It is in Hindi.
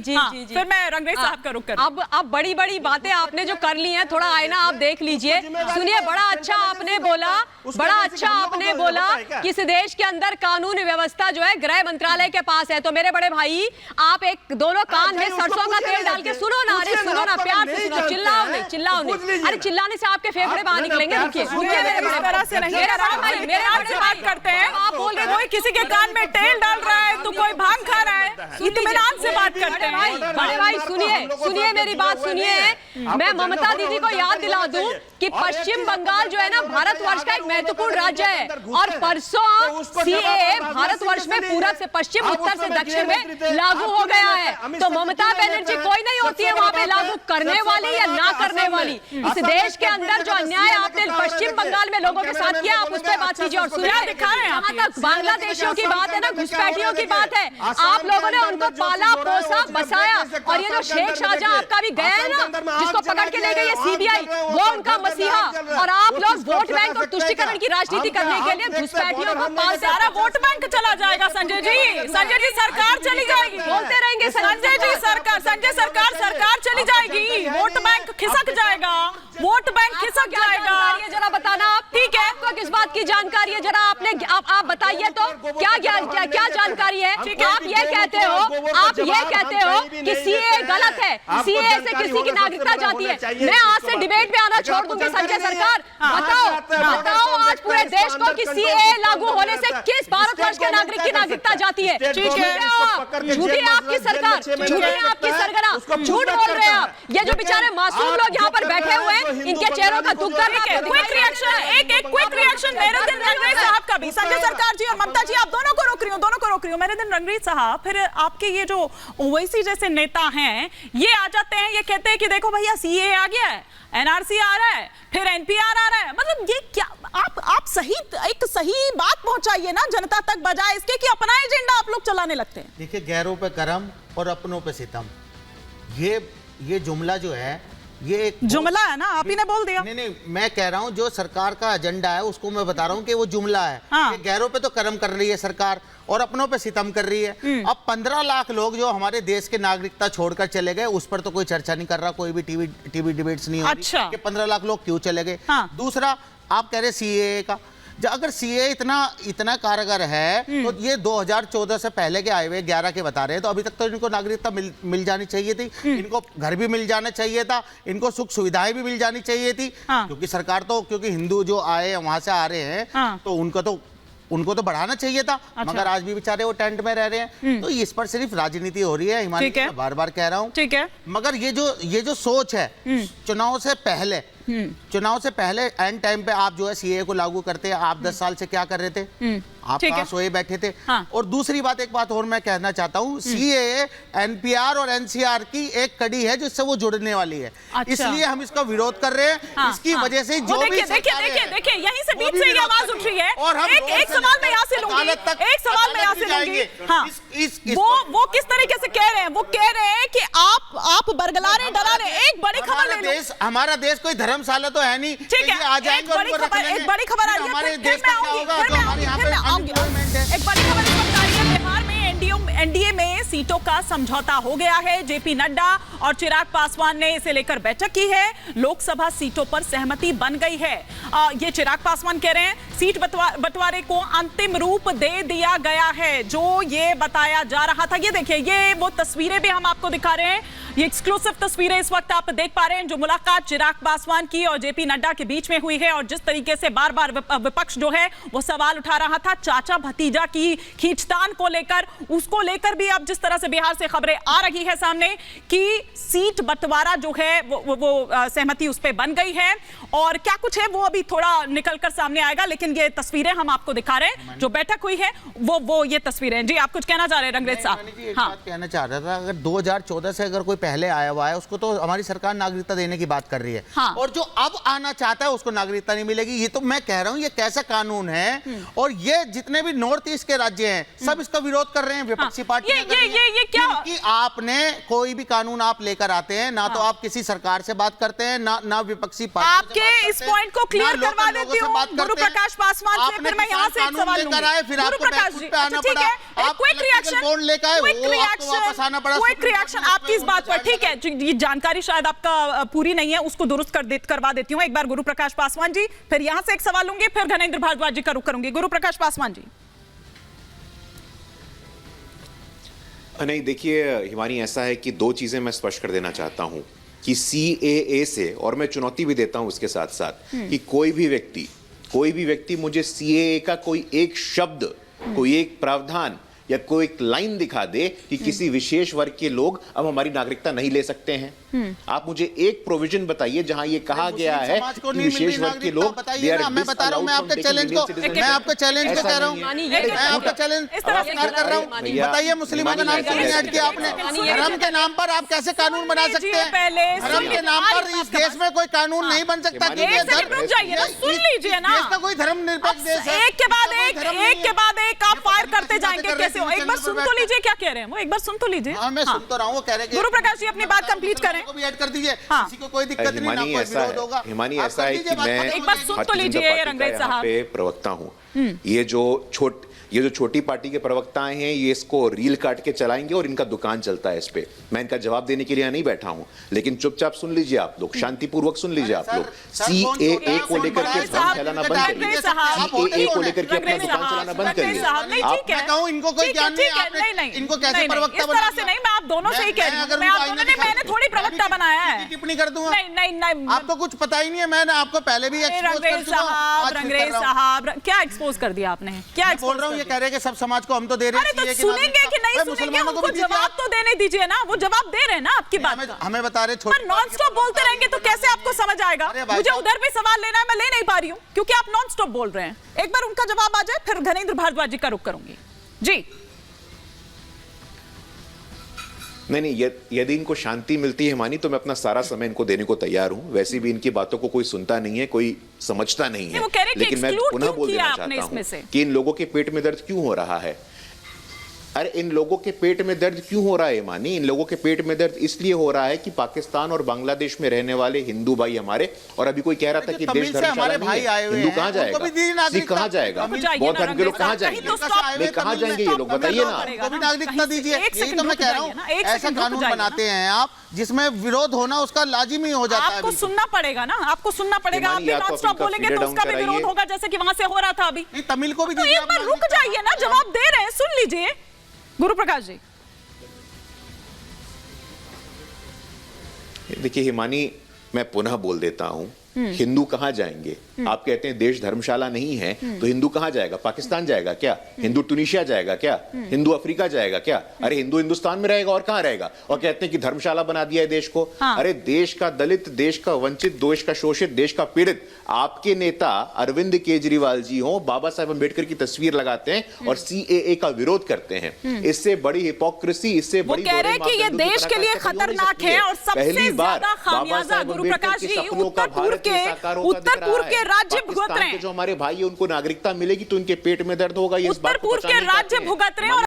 जी जी जी। फिर मैं रंगरेज साहब का रुख करूं। अब बड़ी बड़ी बातें आपने जो कर ली हैं, थोड़ा आईना आप देख लीजिए। सुनिए, बड़ा अच्छा आपने बोला कि इस देश के अंदर कानून व्यवस्था जो है गृह मंत्रालय के पास है। तो मेरे बड़े भाई, आप एक दोनों कान में सरसों का तेल डाल के सुनो ना, अरे सुनो ना, प्यार से सुनो, चिल्लाओ नहीं। अरे चिल्लाने से आपके फेफड़े बाहर निकलेंगे। रुकिए मेरे बड़े तरह से नहीं, मेरे बात करते हैं। आप बोल रहे, कोई किसी के कान में तेल डाल रहा है तो कोई भांग खा रहा है, इत्मीनान से बात करते हैं। बड़े भाई सुनिए मेरी बात सुनिए। मैं ममता दीदी को याद दिला दूं कि पश्चिम बंगाल जो है ना, भारतवर्ष का एक महत्वपूर्ण राज्य है, और परसों सीएए भारतवर्ष में पूरब से पश्चिम, उत्तर से दक्षिण में लागू हो गया है। तो ममता बनर्जी कोई नहीं होती है वहां पे लागू करने वाली या ना करने वाली। इस देश के अंदर जो अन्याय आपने पश्चिम बंगाल में लोगों के साथ किया, आप उस पर बात कीजिए। और सुनिए, जहां तक बांग्लादेशियों की बात है ना, घुसपैठियों की बात है, आप लोगों ने उनको पाला पोसा बसाया। और ये जो शेख शाहजहां आपका भी गया है ना, जिसको पकड़ के ले गई है सीबीआई, वो उनका मसीहा। और आप लोग वोट बैंक और तुष्टीकरण की राजनीति करने के लिए घुसपैठियों को पाल, सारा वोट बैंक चला जाएगा। संजय जी सरकार चली जाएगी, बोलते रहेंगे संजय सरकार चली जाएगी, वोट बैंक खिसक जाएगा, वोट बैंक खिसक जाएगा। जरा बताना आप, ठीक है, आपको किस बात की जानकारी है? जरा आप बताइए तो, क्या जानकारी है? आप ये कहते हो कि सीएए गलत है, सीएए से किसी की नागरिकता जाती है। मैं आज से डिबेट में आना छोड़ दूंगी। संजय सरकार, बताओ आज पूरे देश को कि सीएए लागू होने से किस भारतवर्ष के नागरिक की नागरिकता जाती है? झूठी है आपकी सरकार, झूठी है आपकी सरगना, झूठ बोल रहे हैं आप। ये जो बेचारे मासूम लोग यहाँ पर बैठे हुए हैं, इनके चेहरों का दुख दर्द है। क्विक रिएक्शन मेरे दिन रंगरेज साहब का भी। संजय सरकार जी और ममता जी, आप दोनों को रोक रही हूँ। मेरे दिन रंगरेज साहब, फिर आपके ये जो ओवैसी जैसे नेता हैं, ये आ जाते हैं, ये कहते हैं कि देखो भैया सीएए आ गया है, एनआरसी आ रहा है, फिर एनपीआर आ रहा है। मतलब ये क्या, आप एक सही बात पहुंचाइए ना जनता तक, बजाय इसके कि अपना एजेंडा आप लोग चलाने लगते हैं। देखिए, गैरों पे करम और अपनों पे सितम, ये जुमला जो है, ये एक जुमला है ना, आप ही ने बोल दिया। नहीं, मैं कह रहा हूं जो सरकार का एजेंडा है उसको मैं बता रहा हूं कि वो जुमला है। हाँ। ये गैरों पे तो करम कर रही है सरकार और अपनों पे सितम कर रही है। अब 15 लाख लोग जो हमारे देश के नागरिकता छोड़कर चले गए, उस पर तो कोई चर्चा नहीं कर रहा, कोई भी टीवी डिबेट्स नहीं हो रही। अच्छा। कि 15 लाख लोग क्यों चले गए। हाँ। दूसरा, आप कह रहे सीएए का, अगर सीए इतना कारगर है तो ये 2014 से पहले के आए हुए 11 के बता रहे हैं, तो अभी तक तो इनको नागरिकता मिल जानी चाहिए थी, इनको घर भी मिल जाना चाहिए था, इनको सुख सुविधाएं भी मिल जानी चाहिए थी। हाँ। क्योंकि सरकार तो, क्योंकि हिंदू जो आए वहां से आ रहे हैं, हाँ। तो उनको तो बढ़ाना चाहिए था। अच्छा। मगर आज भी बेचारे वो टेंट में रह रहे हैं। तो इस पर सिर्फ राजनीति हो रही है, हिमानी, बार बार कह रहा हूँ। ठीक है, मगर ये जो सोच है, चुनाव से पहले एंड टाइम पे आप जो है सीए को लागू करते हैं। आप 10 साल से क्या कर रहे थे? आप कहाँ सोए बैठे थे? हाँ। और दूसरी बात, एक बात और मैं कहना चाहता हूँ, सीए एनपीआर और एनसीआर की एक कड़ी है जिससे वो जुड़ने वाली है। अच्छा। इसलिए हम इसका विरोध कर रहे हैं। हाँ, इसकी हाँ। वजह से जो भी देखिए यहीं से बीच से ये आवाज उठ रही है। और हम एक सवाल मैं यहाँ से लूंगी, हाँ, वो किस तरीके से कह रहे हैं? वो कह रहे हैं कि आप बरगला रहे, डरा रहे। एक बड़ी खबर ले लो। हमारा देश कोई धर्मशाला तो है नहीं। ठीक है, आ जाएंगे एक बड़ी खबर आ रही है, हमारे देश का क्या होगा, जो हमारे यहाँ पे अनएम्प्लॉयमेंट है। एक बड़ी खबर इस वक्त आ रही है, बिहार में एनडीए में सीटों का समझौता हो गया है। जेपी नड्डा और चिराग पासवान ने इसे लेकर बैठक की है। लोकसभा सीटों पर सहमति बन गई है। ये चिराग पासवान कह रहे हैं सीट बंटवारे को अंतिम रूप दे दिया गया है, जो ये बताया जा रहा था। ये देखिए, ये वो तस्वीरें भी हम आपको दिखा रहे हैं, ये एक्सक्लूसिव तस्वीरें इस वक्त आप देख पा रहे हैं, जो मुलाकात चिराग पासवान की और जेपी नड्डा के बीच में हुई है। और जिस तरीके से बार बार विपक्ष जो है वो सवाल उठा रहा था चाचा भतीजा की खींचतान को लेकर, उसको लेकर भी अब जिस तरह से बिहार से खबरें आ रही है सामने कि सीट बंटवारा जो है वो सहमति उस पर बन गई है। और क्या कुछ है वो अभी थोड़ा निकलकर सामने आएगा, लेकिन ये तस्वीरें हम आपको दिखा रहे हैं। जो बैठक हुई है वो ये तस्वीरें। जी, आप कुछ कहना चाह रहे हैं रंगरेज साहब? हाँ, कहना चाह रहा था, अगर 2014 से अगर कोई पहले आया हुआ है उसको तो हमारी सरकार नागरिकता देने की बात कर रही है। हाँ। और जो अब आना चाहता है उसको नागरिकता नहीं मिलेगी। ये तो मैं कह रहा हूँ, ये कैसा कानून है? और ये जितने भी नॉर्थ ईस्ट के राज्य हैं सब इसका विरोध कर रहे हैं। विपक्षी पार्टी ये क्या कि आपने कोई भी कानून आप लेकर आते हैं ना तो आप किसी सरकार से बात करते हैं ना विपक्षी पार्टी आपके इस पॉइंट को क्लियर करवा देती हूँ गुरु प्रकाश पासवान से, फिर मैं यहाँ से एक सवाल लूंगी। गुरु प्रकाश जी, अच्छा ठीक है, एक क्विक रिएक्शन आपकी इस बात पर, ठीक है, ये जानकारी शायद आपका पूरी नहीं है, उसको दुरुस्त करवा देती हूँ एक बार गुरु प्रकाश पासवान जी, फिर यहाँ से एक सवाल लूंगी, फिर घनेंद्र भारद्वाज जी का रुख करूंगी। गुरु प्रकाश पासवान जी। नहीं, देखिए हिमानी, ऐसा है कि दो चीजें मैं स्पष्ट कर देना चाहता हूं कि CAA से, और मैं चुनौती भी देता हूं उसके साथ साथ कि कोई भी व्यक्ति मुझे CAA का कोई एक शब्द, कोई एक प्रावधान या कोई एक लाइन दिखा दे कि किसी विशेष वर्ग के लोग अब हमारी नागरिकता नहीं ले सकते हैं। आप मुझे एक प्रोविजन बताइए जहां ये कहा गया है कि विशेष वर्ग के लोग, मैं बता रहा हूं, मैं आपके चैलेंज को कह रहा हूं, मैं आपका चैलेंज कर रहा हूं। बताइए, मुस्लिमों का नाम क्यों नहीं ऐड किया आपने? धर्म के नाम पर आप कैसे कानून बना सकते हैं? धर्म के नाम पर इस देश में कोई कानून नहीं बन सकता। सुन लीजिए ना, देश का कोई धर्मनिरपेक्ष देश है। एक के बाद एक आप फायर करते जाएंगे, कैसे हो? एक बार सुन तो लीजिए क्या कह रहे हैं वो, एक बार सुन तो लीजिए। मैं सुन तो रहा हूं, कह रहे हैं गुरु प्रकाश जी अपनी बात कंप्लीट करें, को भी ऐड कर दीजिए, किसी को कोई दिक्कत नहीं, ना कोई विरोध होगा। हिमानी, ऐसा है कि मैं एक बार सुन तो लीजिए रंगरेज साहब, पे प्रवक्ता हूं। ये जो छोटी पार्टी के प्रवक्ता हैं, ये इसको रील काट के चलाएंगे और इनका दुकान चलता है इस पे। मैं इनका जवाब देने के लिए यहाँ नहीं बैठा हूँ, लेकिन चुपचाप सुन लीजिए आप लोग, शांतिपूर्वक सुन लीजिए आप लोग। CAA को लेकर के भ्रम फैलाना बंद करिए, CAA को लेकर के अपना दुकान चलाना बंद करिए। मैं कहूं इनको कोई ज्ञान नहीं, इनको कैसे प्रवक्ता इस तरह से नहीं, मैं आप दोनों से ही कह रही हूं, मैं आप दोनों ने, मैंने थोड़ी प्रवक्ता बनाया है, टिप्पणी कर दूंगा। नहीं, आपको कुछ पता ही नहीं है, मैंने आपको पहले भी रंगरेज साहब क्या एक्सपोज कर दिया आपने, क्या बोल रहा हूँ? ये कह रहे हैं कि सब समाज को हम तो दे रहे हैं, तो सुनेंगे कि नहीं सुनेंगे, उनको जवाब तो देने दीजिए ना, वो जवाब दे रहे हैं ना आपकी बात का। हमें बता रहे पर नॉन स्टॉप बोलते रहेंगे तो कैसे आपको समझ आएगा? मुझे उधर भी सवाल लेना है, मैं ले नहीं पा रही हूँ क्योंकि आप नॉन स्टॉप बोल रहे हैं। एक बार उनका जवाब आ जाए, फिर घनेंद्र भारद्वाज जी का रुख करूंगी जी। नहीं, यदि इनको शांति मिलती है हिमानी, तो मैं अपना सारा समय इनको देने को तैयार हूं। वैसे भी इनकी बातों को कोई सुनता नहीं है, कोई समझता नहीं है, लेकिन मैं पुनः बोल देना चाहता हूं कि इन लोगों के पेट में दर्द क्यों हो रहा है। अरे इन लोगों के पेट में दर्द क्यों हो रहा है हिमानी? इन लोगों के पेट में दर्द इसलिए हो रहा है कि पाकिस्तान और बांग्लादेश में रहने वाले हिंदू भाई हमारे, और अभी कोई कह रहा था कि देश धर्मशाला नहीं है, हिंदू कहाँ जाएगा, सिख कहाँ जाएगा, बौद्ध धर्म के लोग कहाँ जाएंगे, कहाँ जाएंगे ये लोग, बताइए ना। उनको भी नागरिकता दीजिए। यही तो मैं कह रहा हूँ, ऐसा कानून बनाते हैं आप जिसमें विरोध होना उसका लाजिमी हो जाता है। आपको सुनना पड़ेगा ना, आपको सुनना पड़ेगा। आप भी नॉन स्टॉप बोलेंगे तो उसका भी विरोध होगा, जैसे कि वहां से हो रहा था अभी। तमिल को भी तो एक बार रुक जाइए ना, जवाब दे रहे हैं, सुन लीजिए गुरु प्रकाश जी। देखिए हिमानी, मैं पुनः बोल देता हूं, हिंदू कहां जाएंगे? आप कहते हैं देश धर्मशाला नहीं है, तो हिंदू कहां जाएगा? पाकिस्तान जाएगा क्या? हिंदू टुनीशिया जाएगा क्या? हिंदू अफ्रीका जाएगा क्या? अरे हिंदू हिंदुस्तान में रहेगा और कहां रहेगा? और कहते हैं कि धर्मशाला बना दिया है देश को। अरे देश का दलित, देश का वंचित, देश का शोषित, देश का पीड़ित आपके नेता अरविंद केजरीवाल जी हो, बाबा साहेब अम्बेडकर की तस्वीर लगाते हैं और CAA का विरोध करते हैं। इससे बड़ी हिपोक्रेसी, इससे बड़ी कह रहे हैं कि ये देश के लिए खतरनाक है और सबसे ज्यादा खामियाजा गुरु प्रकाश जी उत्तर पूर्व के राज्य भुगत रहे हैं। जो हमारे भाई है उनको नागरिकता मिलेगी तो उनके पेट में दर्द होगा। उत्तर पूर्व के राज्य भुगत रहे हैं और